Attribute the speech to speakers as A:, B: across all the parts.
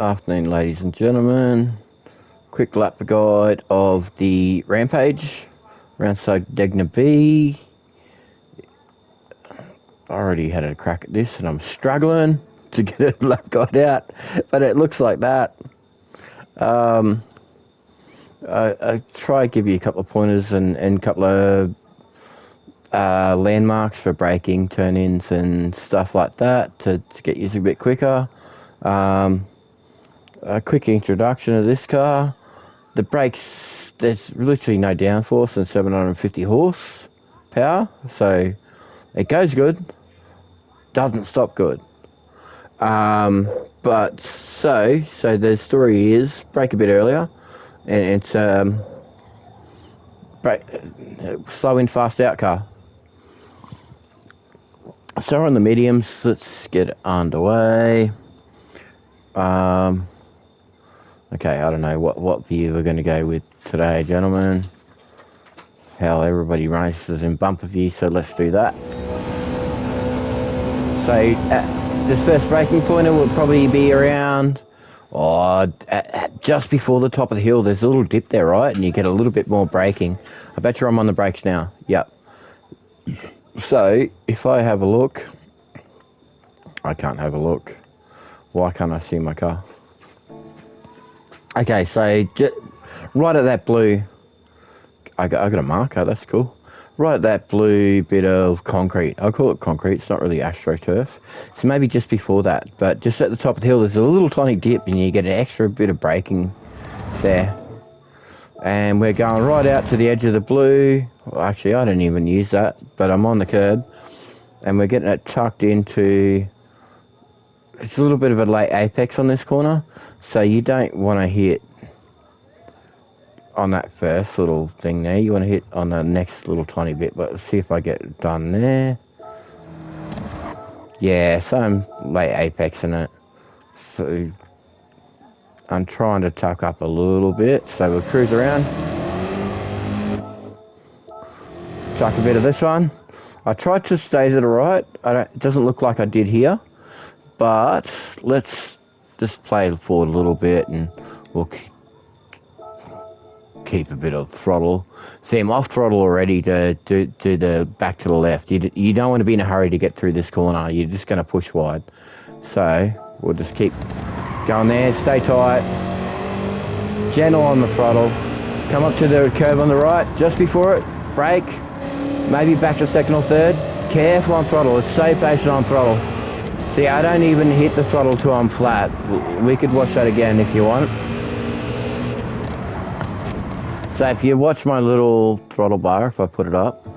A: Afternoon, ladies and gentlemen. Quick lap guide of the Rampage around Degna B. I already had a crack at this and I'm struggling to get a lap guide out, but it looks like that. I try to give you a couple of pointers and a couple of landmarks for braking, turn-ins and stuff like that to get you a bit quicker. A quick introduction of this car. The brakes, there's literally no downforce and 750 horsepower, so it goes good, doesn't stop good. But so the story is brake a bit earlier, and it's slow in, fast out car. So on the mediums, let's get it underway. Okay, I don't know what view we're going to go with today, gentlemen. How everybody races in bumper view, so let's do that. So this first braking pointer will probably be around just before the top of the hill. There's a little dip there, right? And you get a little bit more braking. I bet you I'm on the brakes now. Yep. So if I have a look, I can't have a look. Why can't I see my car? Okay, so right at that blue, I got a marker, that's cool. Right at that blue bit of concrete, I'll call it concrete, it's not really AstroTurf. So maybe just before that, but just at the top of the hill, there's a little tiny dip and you get an extra bit of braking there. And we're going right out to the edge of the blue. Well, actually, I don't even use that, but I'm on the curb. And we're getting it tucked into, it's a little bit of a late apex on this corner. So you don't want to hit on that first little thing there. You want to hit on the next little tiny bit. But let's see if I get it done there. Yeah, so I'm late apexing it. So I'm trying to tuck up a little bit. So we'll cruise around. Tuck a bit of this one. I tried to stay to the right. It doesn't look like I did here. But let's just play forward a little bit and we'll keep a bit of throttle. See, I'm off throttle already to do the back to the left. You don't want to be in a hurry to get through this corner. You're just going to push wide. So we'll just keep going there. Stay tight. Gentle on the throttle. Come up to the curve on the right. Just before it, brake. Maybe back to second or third. Careful on throttle. It's so patient on throttle. See, I don't even hit the throttle till I'm flat. We could watch that again if you want. So if you watch my little throttle bar, if I put it up.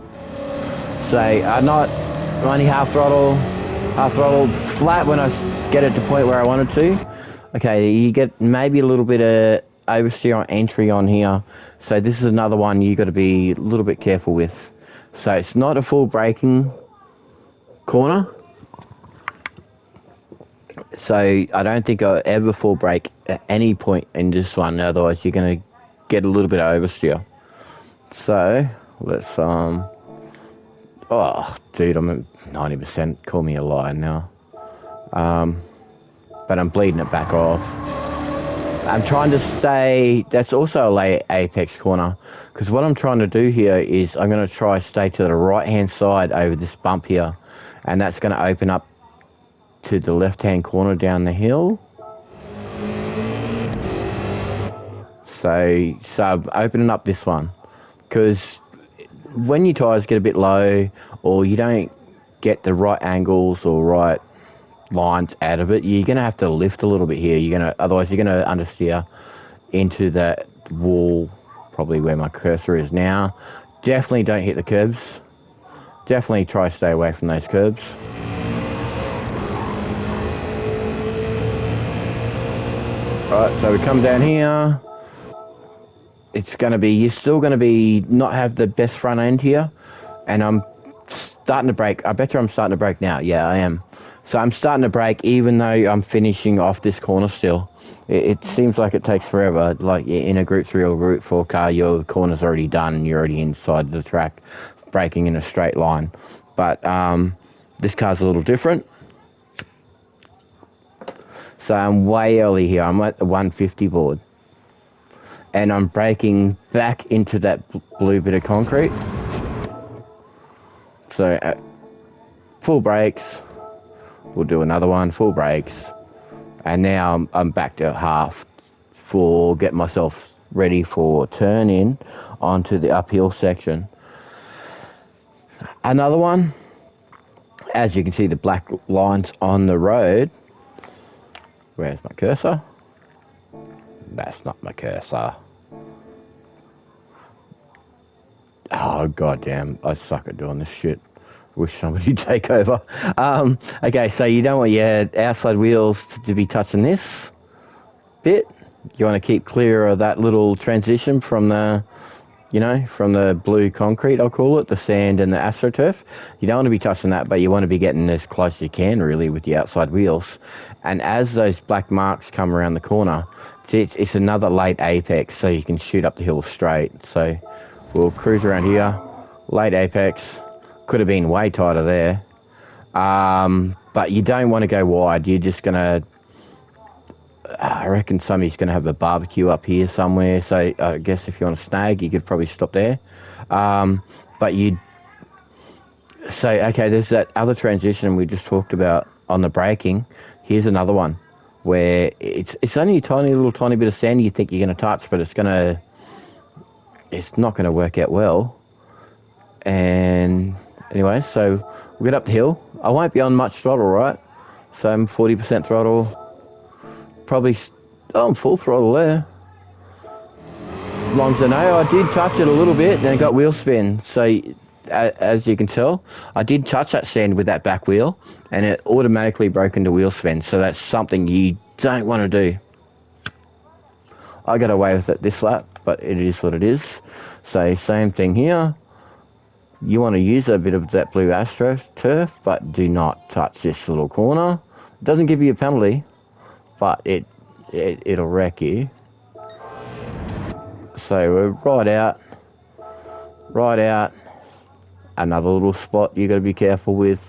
A: Say, I'm only half throttle, flat when I get it to point where I want it to. Okay, you get maybe a little bit of oversteer on entry on here. So this is another one you got to be a little bit careful with. So it's not a full braking corner. So I don't think I'll ever full brake at any point in this one, otherwise you're going to get a little bit of oversteer. So let's oh dude, I'm at 90%, call me a liar now. But I'm bleeding it back off. I'm trying to stay, that's also a late apex corner, because what I'm trying to do here is I'm going to try to stay to the right hand side over this bump here, and that's going to open up to the left hand corner down the hill. So I'm opening up this one, because when your tyres get a bit low or you don't get the right angles or right lines out of it, you're going to have to lift a little bit here. Otherwise you're going to understeer into that wall, probably where my cursor is now. Definitely don't hit the curbs. Definitely try to stay away from those curbs. Alright, so we come down here. It's going to be, you're still going to be, not have the best front end here. And I'm starting to brake. I bet you I'm starting to brake now. Yeah, I am. So I'm starting to brake even though I'm finishing off this corner still. It seems like it takes forever. Like in a Group 3 or Group 4 car, your corner's already done and you're already inside the track, braking in a straight line. But this car's a little different. So I'm way early here. I'm at the 150 board. And I'm braking back into that blue bit of concrete. So full brakes. We'll do another one, full brakes. And now I'm back to half for get myself ready for turn in onto the uphill section. Another one, as you can see the black lines on the road. Where's my cursor? That's not my cursor. Oh goddamn, I suck at doing this shit. Wish somebody'd take over. Okay, so you don't want your outside wheels to be touching this bit. You want to keep clear of that little transition from the, from the blue concrete, I'll call it, the sand and the AstroTurf. You don't want to be touching that, but you want to be getting as close as you can, really, with the outside wheels. And as those black marks come around the corner, it's another late apex, so you can shoot up the hill straight. So we'll cruise around here, late apex. Could have been way tighter there. But you don't want to go wide. You're just going to, I reckon somebody's going to have a barbecue up here somewhere. So I guess if you want to snag, you could probably stop there. But okay, there's that other transition we just talked about on the braking. Here's another one where it's only a tiny bit of sand you think you're going to touch, but it's not going to work out well. And anyway, so we get up the hill. I won't be on much throttle, right? So I'm 40% throttle. Probably, I'm full throttle there. As long as I know, I did touch it a little bit and it got wheel spin. So as you can tell, I did touch that sand with that back wheel and it automatically broke into wheel spin. So that's something you don't want to do. I got away with it this lap, but it is what it is. So same thing here. You want to use a bit of that blue AstroTurf, but do not touch this little corner. It doesn't give you a penalty, but it'll wreck you. So we're right out. Another little spot you got to be careful with.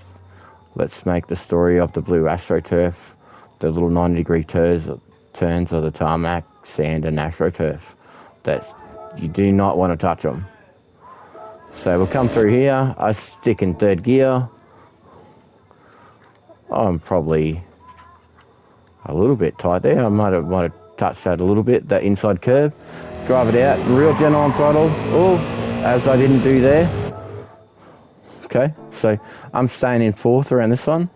A: Let's make the story of the blue AstroTurf, the little 90-degree turns of the tarmac, sand and AstroTurf. You do not want to touch them. So we'll come through here. I stick in third gear. I'm probably a little bit tight there. I might have touched that a little bit, that inside curve. Drive it out, real gentle on throttle. Oh, as I didn't do there. Okay, so I'm staying in fourth around this one.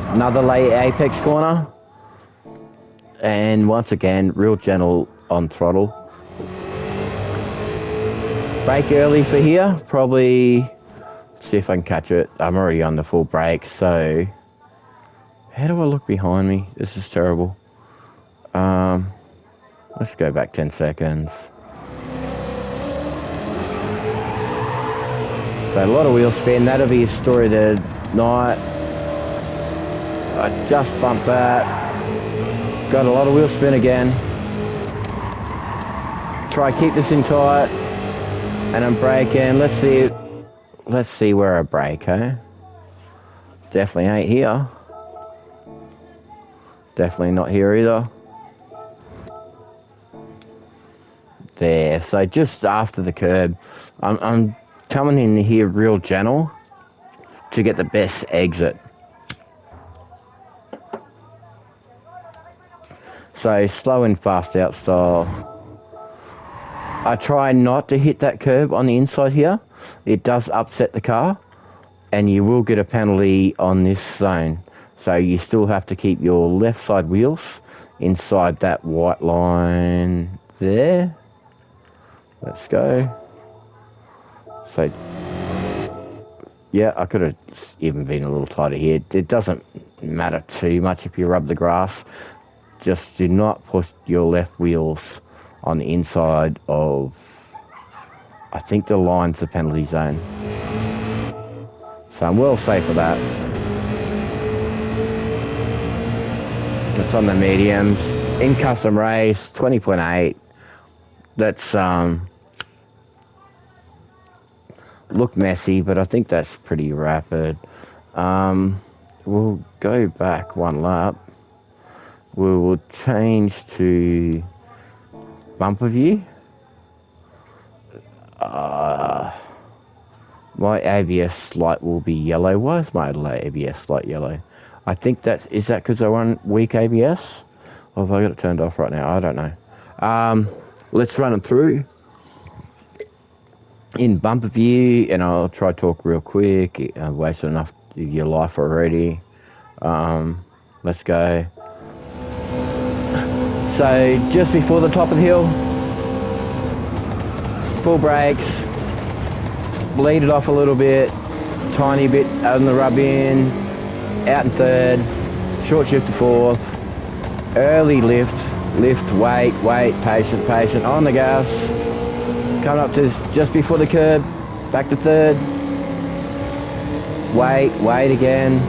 A: Another late apex corner. And once again, real gentle on throttle. Brake early for here, probably, see if I can catch it. I'm already on the full brake, so how do I look behind me? This is terrible. Let's go back 10 seconds. So a lot of wheel spin, that'll be a story tonight. I just bumped that. Got a lot of wheel spin again. Try keep this in tight. And I'm braking. Let's see where I brake, eh? Definitely ain't here. Definitely not here either. There. So just after the curb, I'm coming in here real gentle to get the best exit. So slow and fast out style. I try not to hit that curb on the inside here. It does upset the car and you will get a penalty on this zone. So you still have to keep your left side wheels inside that white line there. Let's go. So, yeah, I could have even been a little tighter here. It doesn't matter too much if you rub the grass. Just do not push your left wheels on the inside of, I think the line's the penalty zone. So I'm well safe for that. It's on the mediums. In custom race, 20.8. That's, look messy, but I think that's pretty rapid. we'll go back one lap. We will change to bumper view. My ABS light will be yellow. Why is my ABS light yellow? I think is that because I run weak ABS? Or have I got it turned off right now? I don't know. Let's run it through in bumper view, and I'll try to talk real quick. I've wasted enough of your life already. Let's go. So just before the top of the hill, full brakes, bleed it off a little bit, tiny bit on the rub in, out in third, short shift to fourth, early lift, wait, patient, on the gas, coming up to just before the curb, back to third, wait again,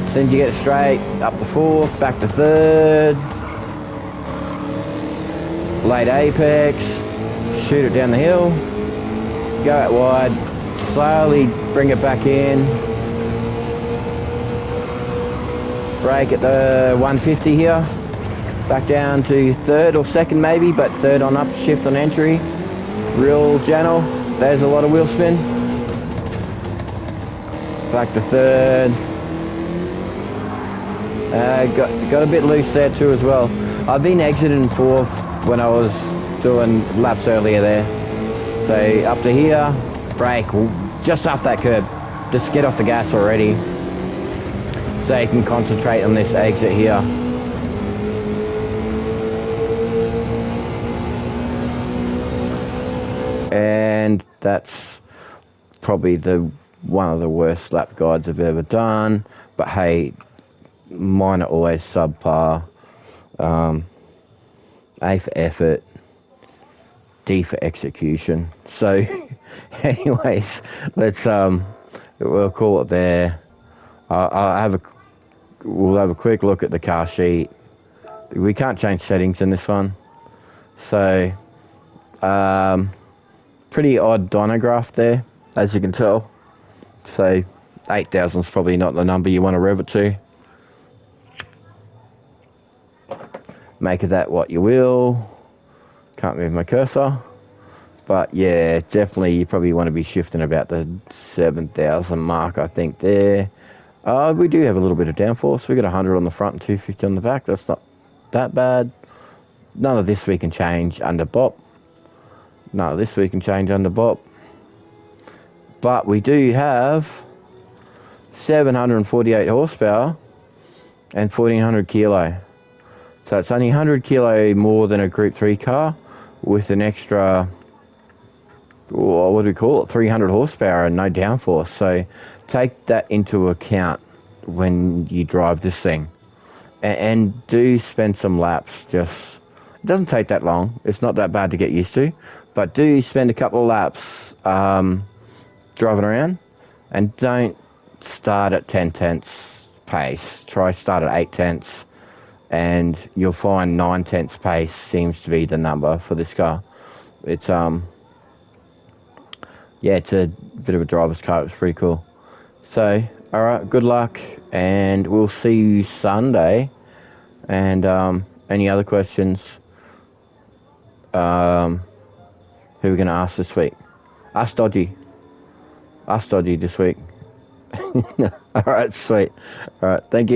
A: as soon as you get it straight, up to fourth, back to third, late apex, shoot it down the hill, go out wide, slowly bring it back in, brake at the 150 here, back down to third or second maybe, but third on upshift on entry, real gentle, there's a lot of wheel spin, back to third, got a bit loose there too as well. I've been exiting fourth when I was doing laps earlier there. So up to here, brake, just off that curb. Just get off the gas already. So you can concentrate on this exit here. And that's probably one of the worst lap guides I've ever done. But hey, mine are always subpar. A for effort, D for execution. So anyways, we'll call it there. We'll have a quick look at the car sheet. We can't change settings in this one. So pretty odd dynagraph there, as you can tell. So 8,000 is probably not the number you want to rev it to. Make of that what you will. Can't move my cursor. But yeah, definitely you probably want to be shifting about the 7,000 mark, I think, there. We do have a little bit of downforce. We got 100 on the front and 250 on the back. That's not that bad. None of this we can change under BOP. None of this we can change under BOP. But we do have 748 horsepower and 1,400 kilo. So it's only 100 kilo more than a Group 3 car with an extra, what do we call it, 300 horsepower and no downforce. So take that into account when you drive this thing. And do spend some laps. It doesn't take that long. It's not that bad to get used to. But do spend a couple of laps driving around. And don't start at 10 tenths pace. Try start at 8 tenths. And you'll find 9 tenths pace seems to be the number for this car. It's yeah, it's a bit of a driver's car. It's pretty cool. So, alright, good luck, and we'll see you Sunday. And any other questions? Who are we going to ask this week? Ask Dodgy this week. Alright, sweet. Alright, thank you.